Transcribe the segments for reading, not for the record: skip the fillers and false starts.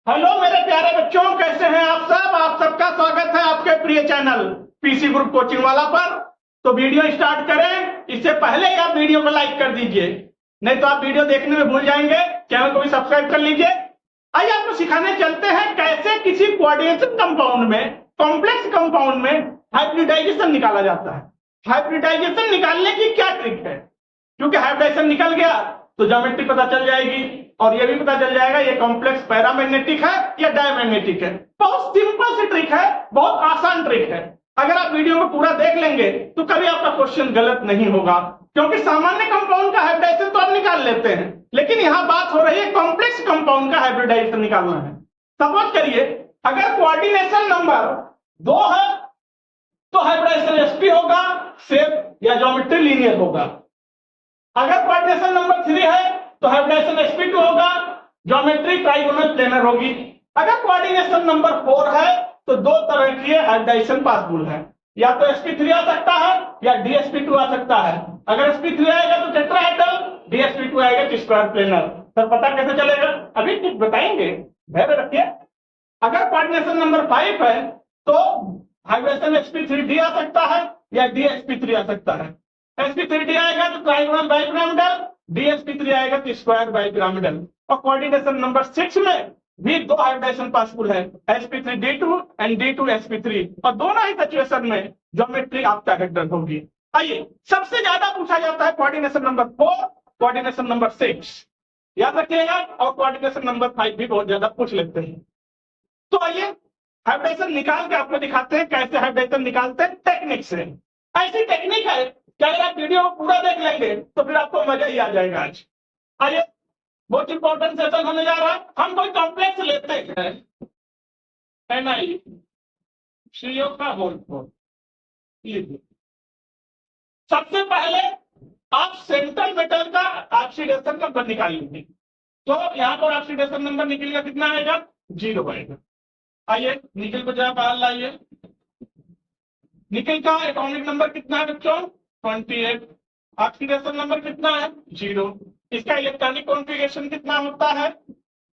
Hello मेरे प्यारे बच्चों, कैसे हैं आप सब। आप सबका स्वागत है आपके प्रिय चैनल पीसी ग्रुप कोचिंग वाला पर। तो वीडियो स्टार्ट करें इससे पहले ही आप वीडियो को लाइक कर दीजिए, नहीं तो आप वीडियो देखने में भूल जाएंगे। चैनल को भी सब्सक्राइब कर लीजिए। आइए आपको सिखाने चलते हैं कैसे किसी कोऑर्डिनेशन कंपाउंड में, कॉम्प्लेक्स कंपाउंड में हाइब्रिडाइजेशन निकाला जाता है। हाइब्रिडाइजेशन निकालने की क्या ट्रिक है, क्योंकि हाइब्रिडाइजेशन निकल गया तो ज्योमेट्री पता चल जाएगी और ये भी पता चल जाएगा ये कॉम्प्लेक्स पैरामैग्नेटिक है या डायमैग्नेटिक है। बहुत सिंपल सी ट्रिक है, बहुत आसान ट्रिक है। अगर आप वीडियो को पूरा देख लेंगे तो कभी आपका क्वेश्चन गलत नहीं होगा, क्योंकि सामान्य कंपाउंड का हाइब्रिडाइजेशन तो आप निकाल लेते हैं, लेकिन यहां बात हो रही है कॉम्प्लेक्स कंपाउंड का हाइब्रिडाइजेशन निकालना है। सपोज करिए अगर कोऑर्डिनेशन नंबर 2 है तो हाइब्रिडाइजेशन sp होगा, शेप या ज्योमेट्री लीनियर होगा। अगर कोऑर्डिनेशन नंबर 3 है तो हाइब्रिडाइजेशन sp2 होगा, ज्योमेट्री ट्राइगोनल प्लेनर होगी। अगर कोऑर्डिनेशन नंबर 4 है तो दो तरह की हाइब्रिडाइजेशन पॉसिबल है, या तो sp3 आ सकता है या dsp2 आ सकता है। अगर sp3 आएगा तो टेट्राहेड्रल, dsp2 आएगा तो स्क्वायर प्लेनर। सर पता कैसे चलेगा, अभी कुछ बताएंगे, धैर्य रखिए। अगर कोऑर्डिनेशन नंबर 5 है तो हाइब्रिडेशन sp3d आ सकता है या dsp3 आ सकता है। sp3d आएगा तो ट्राइगोनल बाइपिरामिडल, dsp3 आएगा तो स्क्वायर बाइपिरामिडल। और कोऑर्डिनेशन नंबर 6 में भी दो हाइब्रिडेशन पॉसिबल है, sp3d2 एंड d2sp3, और दोनों ही सिचुएशन में ज्योमेट्री ऑक्टाहेड्रल होगी। आइए, सबसे ज्यादा पूछा जाता है कोऑर्डिनेशन नंबर 4, कोऑर्डिनेशन नंबर 6 याद रखिएगा, और कोऑर्डिनेशन नंबर 5 भी बहुत ज्यादा पूछ लेते हैं। तो आइए हाइब्रिडेशन निकाल के आपको दिखाते हैं कैसे हाइब्रिडेशन निकालते हैं टेक्निक से। ऐसी टेक्निक है कि अगर आप वीडियो को पूरा देख लेंगे तो फिर आपको मजा ही आ जाएगा। आज आइए, बहुत इंपॉर्टेंट सेशन होने जा रहा है। हम कोई कॉम्प्लेक्स लेते हैं NiCO का होल 4। सबसे पहले आप सेंट्रल मेटल का ऑक्सीडेशन नंबर निकालेंगे, तो यहाँ पर ऑक्सीडेशन नंबर निकलेगा, कितना आएगा, 0 आएगा। आइए निकल को जरा बाहर लाइए। निकल का एटॉमिक नंबर कितना है बच्चों, 28। ऑक्सीडेशन नंबर कितना है, 0। इसका इलेक्ट्रॉनिक कॉन्फ़िगरेशन कितना होता है,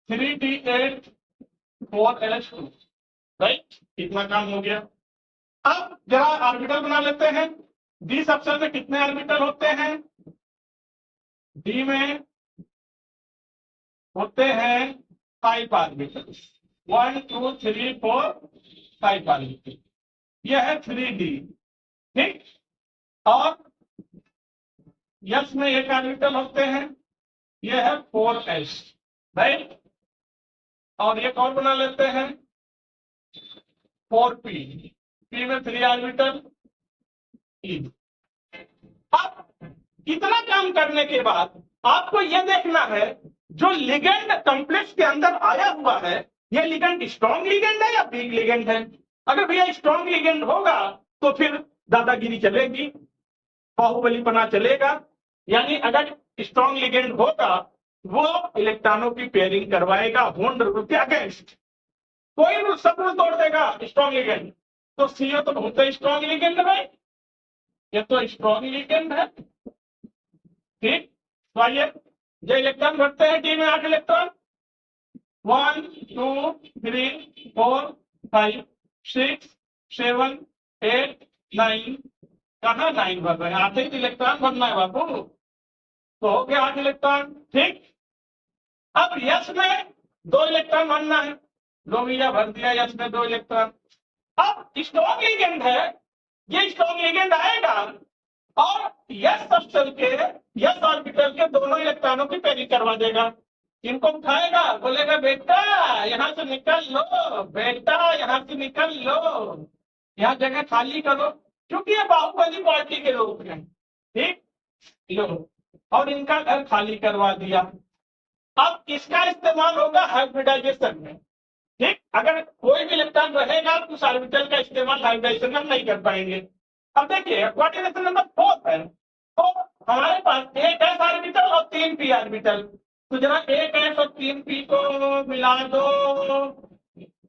3d8 4s2, राइट। इतना काम हो गया। अब जरा ऑर्बिटल बना लेते हैं। डी सबसेल में कितने ऑर्बिटल होते हैं, डी में होते हैं 5 ऑर्बिटल, 1 2 3 4 5 ऑर्बिटल। यह है 3d, ठीक। और यस में एक ऑर्बिटल होते हैं, यह है 4s, राइट। और एक और बना लेते हैं 4p, p में 3 ऑर्बिटल, e। अब इतना काम करने के बाद आपको यह देखना है जो लिगेंड कॉम्प्लेक्स के अंदर आया हुआ है, यह लिगेंड स्ट्रॉन्ग लिगेंड है या वीक लिगेंड है। अगर भैया स्ट्रॉन्ग लिगेंड होगा तो फिर दादागिरी चलेगी, बाहुबलीपना चलेगा। यानी अगर स्ट्रॉन्ग लिगेंड होगा वो इलेक्ट्रॉनों की पेयरिंग करवाएगा वुंड रूल के अगेंस्ट। कोई रूल सब रूल तोड़ देगा स्ट्रॉन्ग लिगेंड। तो CO तो बहुत स्ट्रॉन्ग लिगेंड है, ये तो स्ट्रॉन्ग लिगेंड है, ठीक। तो आइए, जो इलेक्ट्रॉन भरते हैं डी में 8 इलेक्ट्रॉन, 1 2 3 4 5 6 7 8 9। कहाँ 9 भर रहे हैं, 8 ही इलेक्ट्रॉन भरना है बाबू। तो हो गया 8 इलेक्ट्रॉन, ठीक। अब यस में 2 इलेक्ट्रॉन भरना है, लो भैया भर दिया यस में 2 इलेक्ट्रॉन। अब स्ट्रॉन्ग लिगेंड है, ये स्ट्रॉन्ग लिगेंड आएगा और यस सबसेल के यस ऑर्बिटल के दोनों इलेक्ट्रॉनों की पेयरिंग करवा देगा। इनको उठाएगा, बोलेगा बेटा यहां से निकल लो, बेटा यहां से निकल लो, यहाँ जगह खाली करो, क्योंकि ये बाहुबली पार्टी के लोग हैं, ठीक। लो, और इनका घर खाली करवा दिया। अब इसका इस्तेमाल होगा हाइब्रिडाइजेशन में, ठीक। अगर कोई भी इलेक्ट्रॉन रहेगा तो उस ऑर्बिटल का इस्तेमाल हाइब्रिडाइजेशन में नहीं कर पाएंगे। अब देखिए कोऑर्डिनेशन नंबर 4 है, तो हमारे पास एक s ऑर्बिटल और 3 p ऑर्बिटल। तो जरा एक s और 3 p को मिला दो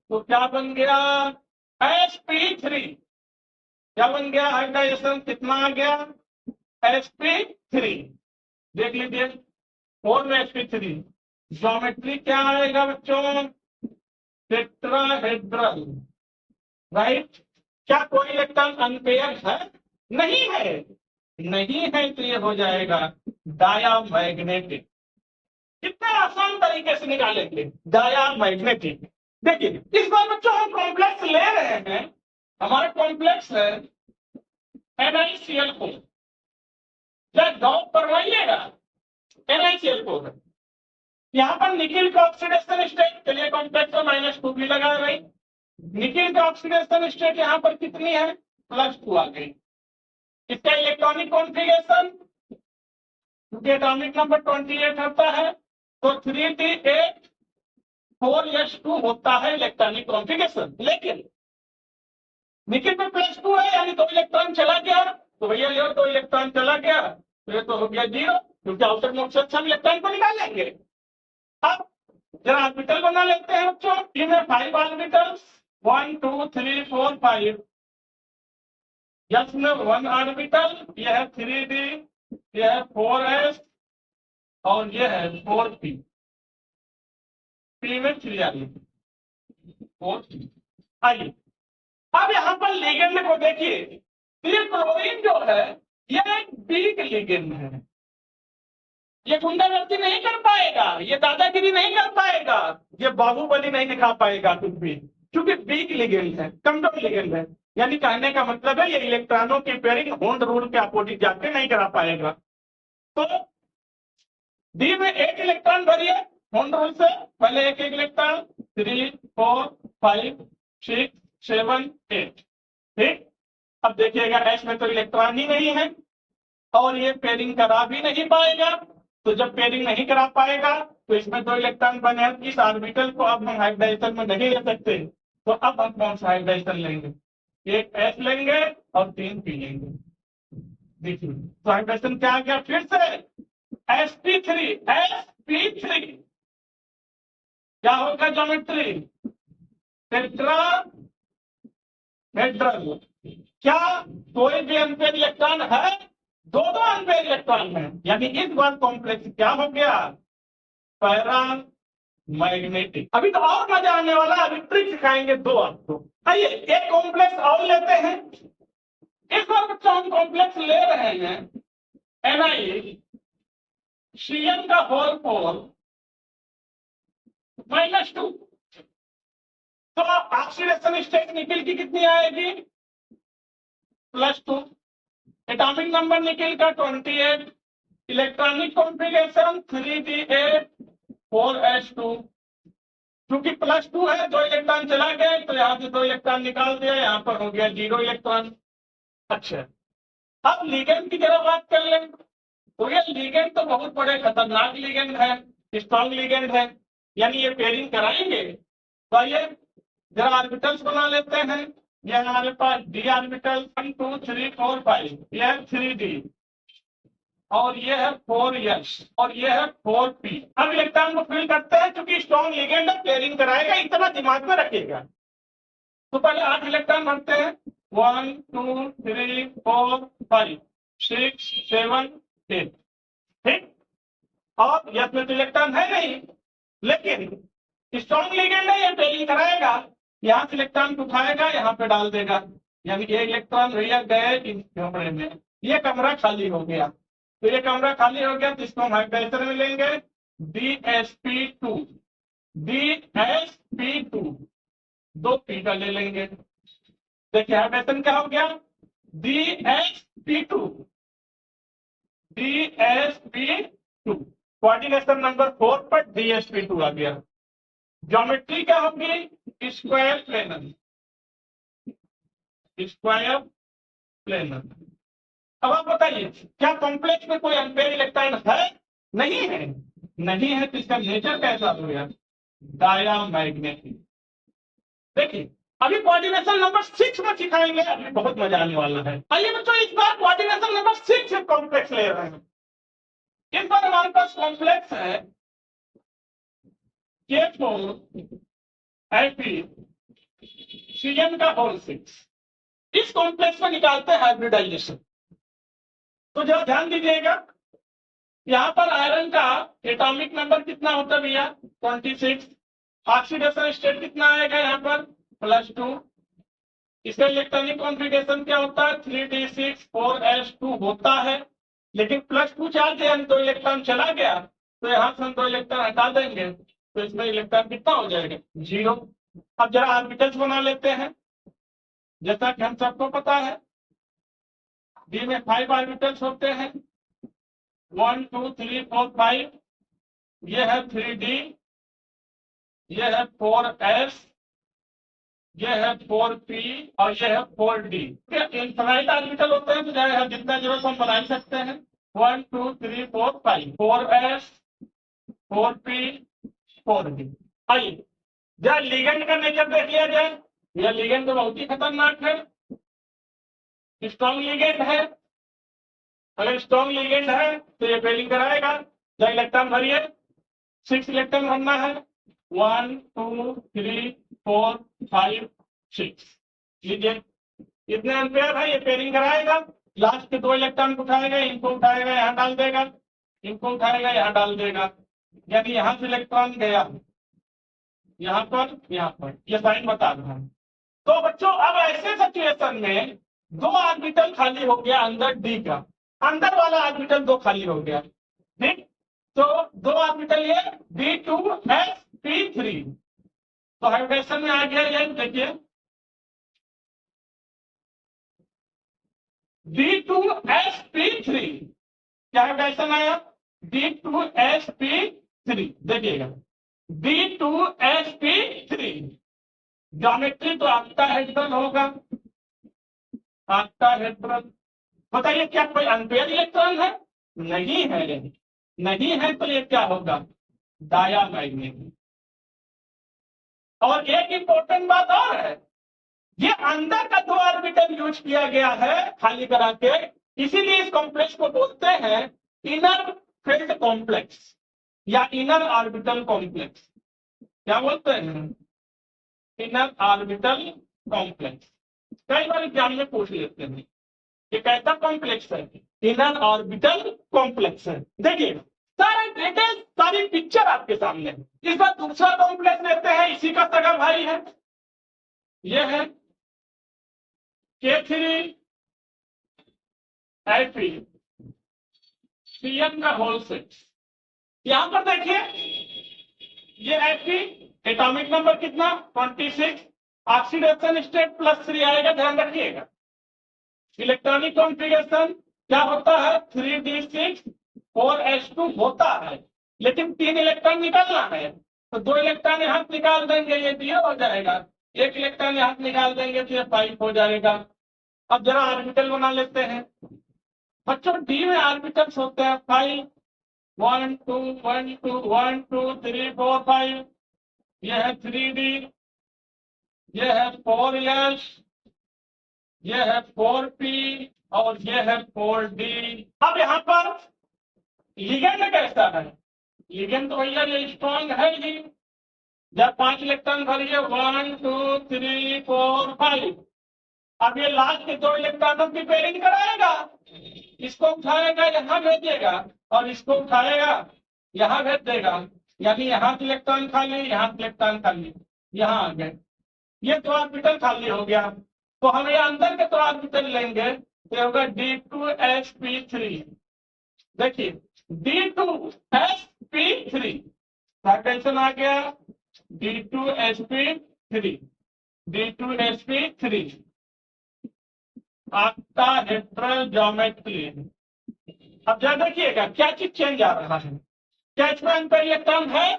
तो क्या बन गया, sp3। क्या बन गया, हाइब्रिडाइजेशन कितना आ गया, sp3। देख लीजिए 4 में sp3, ज्योमेट्री क्या आएगा बच्चों, टेट्राहेड्रल, राइट। क्या कोई इलेक्ट्रॉन अनपेयर है? नहीं है, नहीं है, तो ये हो जाएगा डायामैग्नेटिक। कितने आसान तरीके से निकालेंगे डायामैग्नेटिक। देखिए इस बार बच्चों हम कॉम्प्लेक्स ले रहे हैं, हमारा कॉम्प्लेक्स है NiCl4, क्या डॉट करवाइएगा, NiCl4 है। यहाँ पर निकिल का ऑक्सीडेशन स्टेट, चलिए कॉम्प्लेक्स में -2 भी लगा रही, निकिल का ऑक्सीडेशन स्टेट यहाँ पर कितनी है, +2 आ गई। इसका इलेक्ट्रॉनिक कॉन्फ़िगरेशन, क्योंकि एटॉमिक नंबर 28 होता है, तो 3D8 4s2 होता है इलेक्ट्रॉनिक कॉन्फ़िगरेशन। लेकिन निकिल में +2 है, यानी 2 इलेक्ट्रॉन चला गया, तो भैया ये 2 इलेक्ट्रॉन चला गया, तो ये तो हो गया 0, क्योंकि आउटर मोड से हम इलेक्ट्रॉन को निकालेंगे। अब जरा ऑर्बिटल बना लेते हैं बच्चों, इनमें 5 ऑर्बिटल्स, 1 2 3 4 5, यस में 1 ऑर्बिटल, यह है 3D, यह है 4s और यह है 4p, p में 3 ऑर्बिटल, 4p। आइए अब यहां पर लिगेंड को देखिए, ये क्लोरीन जो है यह एक वीक लिगेंड है, ये गुंडागर्दी नहीं कर पाएगा, ये दादागिरी नहीं कर पाएगा, ये बाहुबली नहीं दिखा पाएगा कुछ भी, क्योंकि वीक लिगेंड है, कमजोर लिगेंड है। यानी कहने का मतलब है ये इलेक्ट्रॉनों की पेयरिंग होल्ड रूल के अपोजिट जाके नहीं करा पाएगा। तो डी में 8 इलेक्ट्रॉन भरिए होल्ड रूल से, पहले एक इलेक्ट्रॉन, 3 4 5 6 7 8, ठीक। अब देखिएगा एस में तो इलेक्ट्रॉन ही नहीं है और ये पेयरिंग करा भी नहीं पाएगा, तो जब पेयरिंग नहीं करा पाएगा तो इसमें 2 इलेक्ट्रॉन बने, इस ऑर्बिटल को अब हम हाइब्रिडाइजेशन में नहीं ले सकते, तो अब हम कौन सा हाइब्रिडाइजेशन लेंगे, एक एस लेंगे और 3 पी लेंगे। देखिए तो हाइब्रिडाइजेशन क्या आ गया, फिर से sp3 क्या होगा ज्योमेट्री, टेट्राहेड्रल। क्या कोई भी अनपेयर इलेक्ट्रॉन है, 2 अनपेयर इलेक्ट्रॉन है, यानी इस बार कॉम्प्लेक्स क्या हो गया, पैरामैग्नेटिक। अभी तो और मजा आने वाला है, अभी ट्रिक सिखाएंगे 2 आपको। आइए एक कॉम्प्लेक्स और लेते हैं, इस बार बच्चों हम कॉम्प्लेक्स ले रहे हैं NiCl का होल 4 -2, तो ऑक्सीडेशन स्टेट निकिल की कितनी आएगी, +2, एटॉमिक नंबर निकिल का 28, इलेक्ट्रॉनिक कॉन्फ़िगरेशन 3D8 4s2, क्योंकि +2 है, 2 इलेक्ट्रॉन चला गया, तो यहाँ से 2 इलेक्ट्रॉन निकाल दिया, यहाँ पर हो गया 0 इलेक्ट्रॉन। अच्छा अब लिगेंड की जरा बात कर लें, तो ये लिगेंड तो बहुत बड़े खतरनाक लिगेंड है, स्ट्रॉन्ग लिगेंड है, यानी ये पेयरिंग कराएंगे। तो ये जरा ऑर्बिटल्स बना लेते हैं, यह हमारे पास d ऑर्बिटल 1 2 3 4 5, यह है 3d और यह है 4s और यह है 4p। अब इलेक्ट्रॉन को फिल करते हैं, क्योंकि स्ट्रॉन्ग लिगेंड है, पेयरिंग कराएगा, इतना दिमाग में रखिएगा। तो पहले 8 इलेक्ट्रॉन भरते हैं, 1 2 3 4 5 6 7 8, ठीक। और यस में तो इलेक्ट्रॉन है नहीं, लेकिन स्ट्रॉन्ग लिगेंड है, ये पेयरिंग कराएगा, यहाँ से इलेक्ट्रॉन को उठाएगा, यहाँ पे डाल देगा, यानी एक इलेक्ट्रॉन भैया गए इस कमरे में, ये कमरा खाली हो गया, तो ये कमरा खाली हो गया, तो इसको हम हाइब्रिडाइजेशन में लेंगे DsP2, DsP2 2 पी का ले लेंगे। देखिए हाइब्रिडेशन क्या हो गया, DsP2 कोऑर्डिनेशन नंबर 4 पर DsP2 आ गया। ज्योमेट्री क्या होगी, स्क्वायर प्लेनर, स्क्वायर प्लेनर। अब आप बताइए क्या कॉम्प्लेक्स में कोई अनपेयर इलेक्ट्रॉन है, नहीं है, नहीं है, तो इसका नेचर कैसा हो गया, डायामैग्नेटिक। देखिए अभी कोऑर्डिनेशन नंबर 6 में सिखाएंगे, अभी बहुत मजा आने वाला है। आइए बच्चों इस बार कोऑर्डिनेशन नंबर 6 से कॉम्प्लेक्स ले रहे हैं, इस बार हमारे पास कॉम्प्लेक्स है K4Fe का होल 6, इस कॉम्प्लेक्स में निकालते हैं हाइब्रिडाइजेशन। तो जरा ध्यान दीजिएगा, यहाँ पर आयरन का एटॉमिक नंबर कितना होता है भैया, 26, ऑक्सीडेशन स्टेट कितना आएगा यहाँ पर +2। इसका इलेक्ट्रॉनिक कॉन्फ़िगरेशन क्या होता है 3d6 4s2 होता है, लेकिन +2 चार्ज है, 2 इलेक्ट्रॉन चला गया तो यहाँ से हम 2 इलेक्ट्रॉन हटा देंगे तो इसमें इलेक्ट्रॉन कितना हो जाएगा 0। अब जरा ऑर्बिटल्स बना लेते हैं। जैसा कि हम सबको पता है डी में 5 ऑर्बिटल्स होते हैं 1 2 3 4 5। ये है 3d, ये है 4s, ये है 4p और ये है 4d। इनफाइनाइट ऑर्बिटल होते हैं तो चाहे जितना जरूरत हम बना सकते हैं 1 2 3 4 5 4s 4p 4d। आइए जरा लिगेंड का नेचर देख लिया जाए। यह लिगेंड तो बहुत ही खतरनाक है, स्ट्रॉन्ग लिगेंड है। अगर स्ट्रॉन्ग लिगेंड है तो ये पेयरिंग कराएगा। जो इलेक्ट्रॉन भरिए 6 इलेक्ट्रॉन भरना है 1 2 3 4 5 6। लीजिए इतने एम्पेयर है, ये पेयरिंग कराएगा। लास्ट के 2 इलेक्ट्रॉन को उठाएगा, इनको उठाएगा यहाँ डाल देगा, इनको उठाएगा यहाँ डाल देगा, यानी यहाँ से इलेक्ट्रॉन गया यहाँ पर ये साइन बता रहा है। तो बच्चों अब ऐसे सिचुएशन में 2 ऑर्बिटल खाली हो गया अंदर डी का, अंदर वाला ऑर्बिटल 2 खाली हो गया, ठीक। तो 2 ऑर्बिटल ये d2sp3 तो हाइब्रिडेशन में आ गया। ये देखिए d2sp3 क्या हाइब्रिडेशन आया d2sp3। देखिएगा d2sp3 ज्योमेट्री तो ऑक्टाहेड्रल होगा, ऑक्टाहेड्रल। बताइए क्या कोई अनपेयर इलेक्ट्रॉन है? नहीं है, नहीं है तो ये क्या होगा डायामैग्नेटिक। और एक इंपॉर्टेंट बात और है, ये अंदर का 2 ऑर्बिटल यूज किया गया है खाली करा के, इसीलिए इस कॉम्प्लेक्स को बोलते हैं इनर फील्ड कॉम्प्लेक्स या इनर ऑर्बिटल कॉम्प्लेक्स। क्या बोलते हैं इनर ऑर्बिटल कॉम्प्लेक्स। कई बार एग्जाम में पूछ लेते हैं ये कैसा कॉम्प्लेक्स है, इनर ऑर्बिटल कॉम्प्लेक्स है। देखिए सारा डिटेल सारी पिक्चर आपके सामने है। इस बार दूसरा कॉम्प्लेक्स लेते हैं, इसी का सगा भाई है, ये है K3Fe का होल सेट। यहां पर देखिए ये Fe एटॉमिक नंबर कितना 26, ऑक्सीडेशन स्टेट +3 आएगा, ध्यान रखिएगा। इलेक्ट्रॉनिक कॉन्फ़िगरेशन क्या होता है 3d6 4s2 होता है, लेकिन 3 इलेक्ट्रॉन निकालना है तो 2 इलेक्ट्रॉन यहाँ निकाल देंगे, ये 0 हो जाएगा। 1 इलेक्ट्रॉन यहाँ निकाल देंगे तो ये 5 हो जाएगा। अब जरा ऑर्बिटल बना लेते हैं। बच्चों डी में ऑर्बिटल्स होते हैं 5 1 2 1 2 1 2 3 4 5। यह है 3d, यह है 4s, यह है 4p और यह है 4d। अब यहाँ पर लिगेंड कैसा है? लिगेंड तो भैया ये स्ट्रॉन्ग है ही। जब 5 इलेक्ट्रॉन भरिए 1 2 3 4 5। अब ये लास्ट के 2 इलेक्ट्रॉनों की पेयरिंग कराएगा, इसको उठाएगा यहाँ भेजेगा और इसको उठाएगा यहाँ भेज देगा, यानी यहाँ से इलेक्ट्रॉन खाली, यहाँ से इलेक्ट्रॉन खाली, यहाँ आ गए। ये 2 ऑर्बिटल खाली हो गया तो हम ये अंदर के 2 ऑर्बिटल लेंगे तो होगा d2sp3। देखिए d2sp3 हाइड्रोजन आ गया d2sp3, d2sp3 ऑक्टाहेड्रल ज्योमेट्री। अब जरा देखिएगा क्या चीज चेंज आ रहा है। क्या इसमें अंतर इलेक्ट्रॉन है?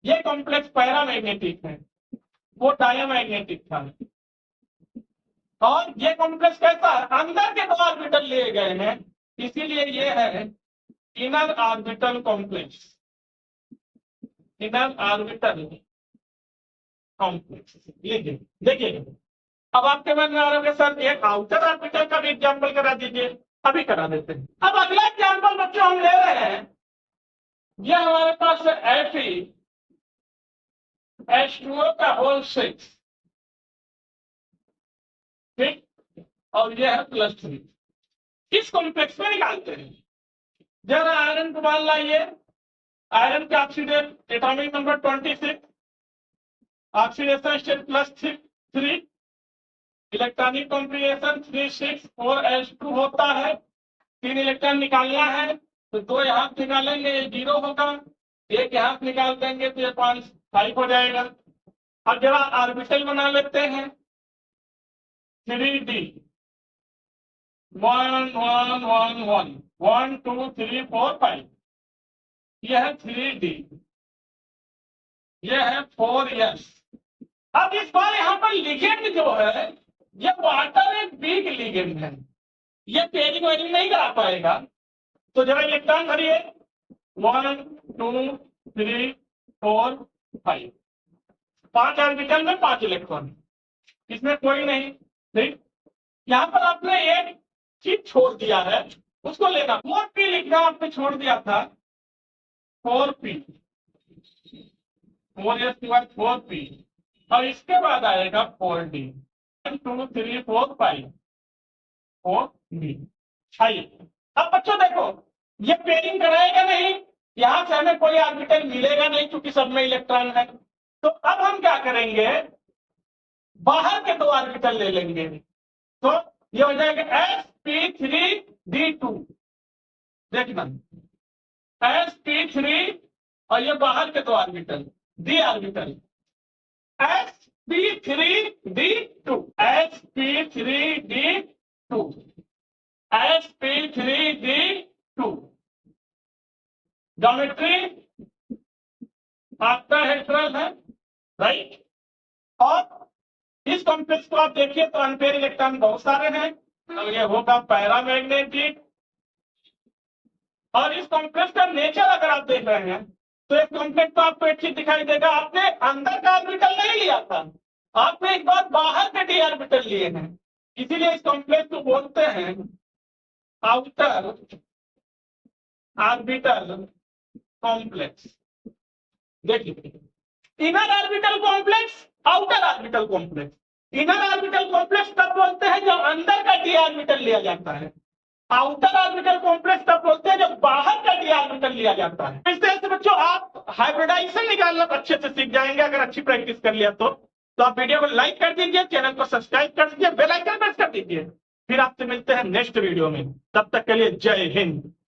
ये कॉम्प्लेक्स पैरामैग्नेटिक है, वो डायामैग्नेटिक था। और ये कॉम्प्लेक्स कैसा है? अंदर के 2 ऑर्बिटल लिए गए हैं, इसीलिए ये है inner orbital complex, inner orbital complex. लीजिए देखिए अब आपके मन में आ रहा है सर एक आउटर ऑर्बिटल का भी एग्जाम्पल करा दीजिए। अभी करा देते हैं। अब अगला एग्जाम्पल बच्चों हम ले रहे हैं, ये हमारे पास है Fe2O का होल 6, ठीक, और ये है +3। इस कॉम्प्लेक्स में निकालते हैं। जरा आयरन को मान लाइए आयरन के oxidate atomic number 26, oxidation state +3, electronic configuration 3 6 4s2 होता है। 3 इलेक्ट्रॉन निकालना है तो 2 यहाँ से निकालेंगे, ये 0 होगा, एक यहाँ से निकाल देंगे तो ये 5 हो जाएगा। अब जरा ऑर्बिटल बना लेते हैं 3d 1 1 1 1 1 2 3 4 5, यह है 3d, यह है 4s। अब इस बार यहाँ पर लिगेंड जो है ये वाटर एक वीक लिगेंड है, ये पेयरिंग वेयरिंग नहीं करा पाएगा। तो जरा इलेक्ट्रॉन भरिए 1 2 3 4 5, 5 ऑर्बिटल में 5 इलेक्ट्रॉन, इसमें कोई नहीं। ठीक, यहाँ पर आपने एक चीज छोड़ दिया है, उसको लेना। 4p लिखना आपने छोड़ दिया था, 4p 4s के बाद 4p, और इसके बाद आएगा 4d 1 2 3 4 5 4d। आइए अब बच्चों देखो, ये पेयरिंग कराएगा नहीं, यहां से हमें कोई ऑर्बिटल मिलेगा नहीं क्योंकि सब में इलेक्ट्रॉन है। तो अब हम क्या करेंगे, बाहर के 2 ऑर्बिटल ले लेंगे। तो ये हो जाएगा sp3d2, देखना sp3 और ये बाहर के 2 orbital d orbital sp3d2 sp3d2 sp3d2। Geometry आपका हेट्रल है, राइट। और इस कॉम्प्लेक्स को आप देखिए तो अनपेयर इलेक्ट्रॉन बहुत सारे हैं, तो ये होगा पैरामैग्नेटिक। और इस कॉम्प्लेक्स का नेचर अगर आप देख रहे हैं तो इस कॉम्प्लेक्स को आपको एक चीज दिखाई देगा, आपने अंदर का ऑर्बिटल नहीं लिया था, आपने एक बार बाहर के डी ऑर्बिटल लिए हैं, इसीलिए इस कॉम्प्लेक्स को बोलते हैं आउटर ऑर्बिटल कॉम्प्लेक्स। देखिए, inner orbital complex, outer orbital complex. Inner orbital complex तब बोलते हैं जब अंदर का डी ऑर्बिटल लिया जाता है, आउटर ऑर्बिटल कॉम्प्लेक्स तब बोलते हैं जब बाहर का डी ऑर्बिटल लिया जाता है। इस तरह से बच्चों आप हाइब्रिडाइजेशन निकालना अच्छे से सीख जाएंगे अगर अच्छी प्रैक्टिस कर लिया तो आप वीडियो को लाइक कर दीजिए, चैनल को सब्सक्राइब कर दीजिए, बेल आइकन प्रेस कर दीजिए। फिर आपसे मिलते हैं नेक्स्ट वीडियो में, तब तक के लिए जय हिंद।